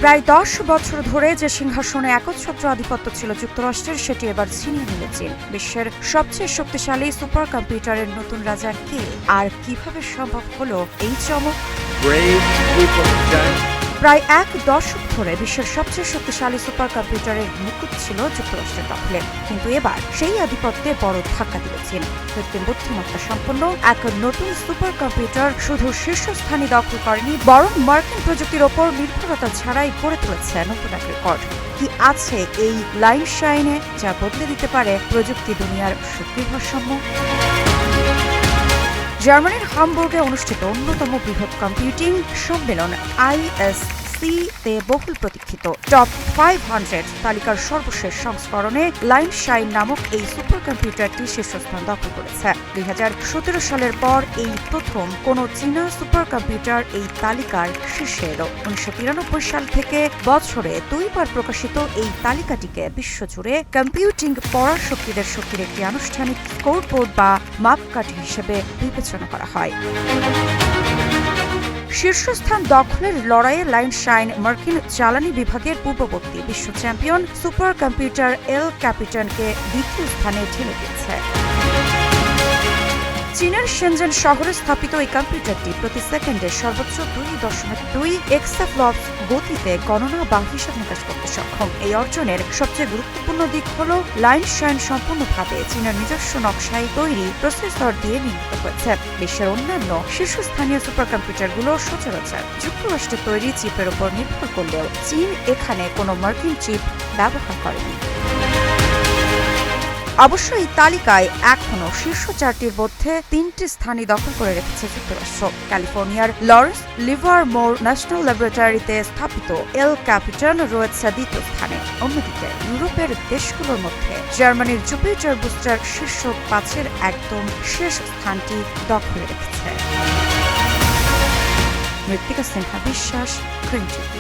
প্রায় 10 বছর ধরে যে সিংহাসনে একচ্ছত্র আধিপত্য ছিল যুক্তরাষ্ট্রের, সেটি এবার ছিনিয়ে নিল চীন। বিশ্বের সবচেয়ে শক্তিশালী সুপার কম্পিউটারের নতুন রাজা কে, আর কিভাবে সম্ভব হলো এই চমক? প্রায় এক দশক ধরে বিশ্বের সবচেয়ে শক্তিশালী সুপার কম্পিউটারের মুকুট ছিল যুক্তরাষ্ট্রের দখলে, কিন্তু এবার সেই আধিপত্যে বড় ধাক্কা দিল চীন। কৃত্রিম বুদ্ধিমত্তা সম্পন্ন এক নতুন সুপার কম্পিউটার শুধু শীর্ষস্থানই দখল করেনি, বরং মার্কিন প্রযুক্তির ওপর নির্ভরতা ছাড়াই গড়ে তুলেছে নতুন এক রেকর্ড। কি আছে এই লাইন শাইনে, যা বদলে দিতে পারে প্রযুক্তি দুনিয়ার শক্তির ভারসাম্য? জার্মানির হামবুর্গে অনুষ্ঠিত অন্যতম বৃহৎ কম্পিউটিং সম্মেলন ISC-তে বহুল প্রতীক্ষিত টপ 500 তালিকার সর্বশেষ সংস্করণে লাইন শাইন নামক এই সুপার কম্পিউটারটি শীর্ষস্থান দখল করেছে। 2017 সালের পর এই প্রথম কোনো চীনা সুপার কম্পিউটার এই তালিকার শীর্ষে এলো। 1993 সাল থেকে বছরে 2 বার প্রকাশিত এই তালিকাটিকে বিশ্বজুড়ে কম্পিউটিং পরাশক্তিদের শক্তির একটি আনুষ্ঠানিক স্কোরবোর্ড বা মাপকাঠি হিসেবে বিবেচনা করা হয়। শীর্ষস্থান দখলের লড়াইয়ে লাইন শাইন মার্কিন জ্বালানি বিভাগের পূর্ববর্তী বিশ্ব চ্যাম্পিয়ন সুপার কম্পিউটার এল ক্যাপিটানকে দ্বিতীয় স্থানে ঠেলে দিয়েছে। চীনের শেনজেন শহরে স্থাপিত এই কম্পিউটারটি প্রতি সেকেন্ডে সর্বোচ্চ 2.2 এক্সাফ্লপস গতিতে গণনা বা হিসাব নিকাশ করতে সক্ষম। এই অর্জনের সবচেয়ে গুরুত্বপূর্ণ দিক হল লাইন শাইন সম্পূর্ণভাবে চীনের নিজস্ব নকশায় তৈরি প্রসেসর দিয়ে নির্মিত হয়েছে। বিশ্বের অন্যান্য শীর্ষস্থানীয় সুপার কম্পিউটারগুলো সচরাচর যুক্তরাষ্ট্রের তৈরি চিপের উপর নির্ভর করলেও চীন এখানে কোনো মার্কিন চিপ ব্যবহার করেনি। অবশ্য এই তালিকায় এখনও শীর্ষ 4টির মধ্যে 3টি স্থানই দখল করে রেখেছে যুক্তরাষ্ট্র। ক্যালিফোর্নিয়ার লরেন্স লিভারমোর ন্যাশনাল ল্যাবরেটরিতে স্থাপিত এল ক্যাপিটান রয়েছে দ্বিতীয় স্থানে। অন্যদিকে ইউরোপের দেশগুলোর মধ্যে জার্মানির জুপিটার বুস্টার শীর্ষ 5-এর একদম শেষ স্থানটি দখলে রেখেছে। মৃত্তিকা সিনহা বিশ্বাস, ক্রিম টিভি।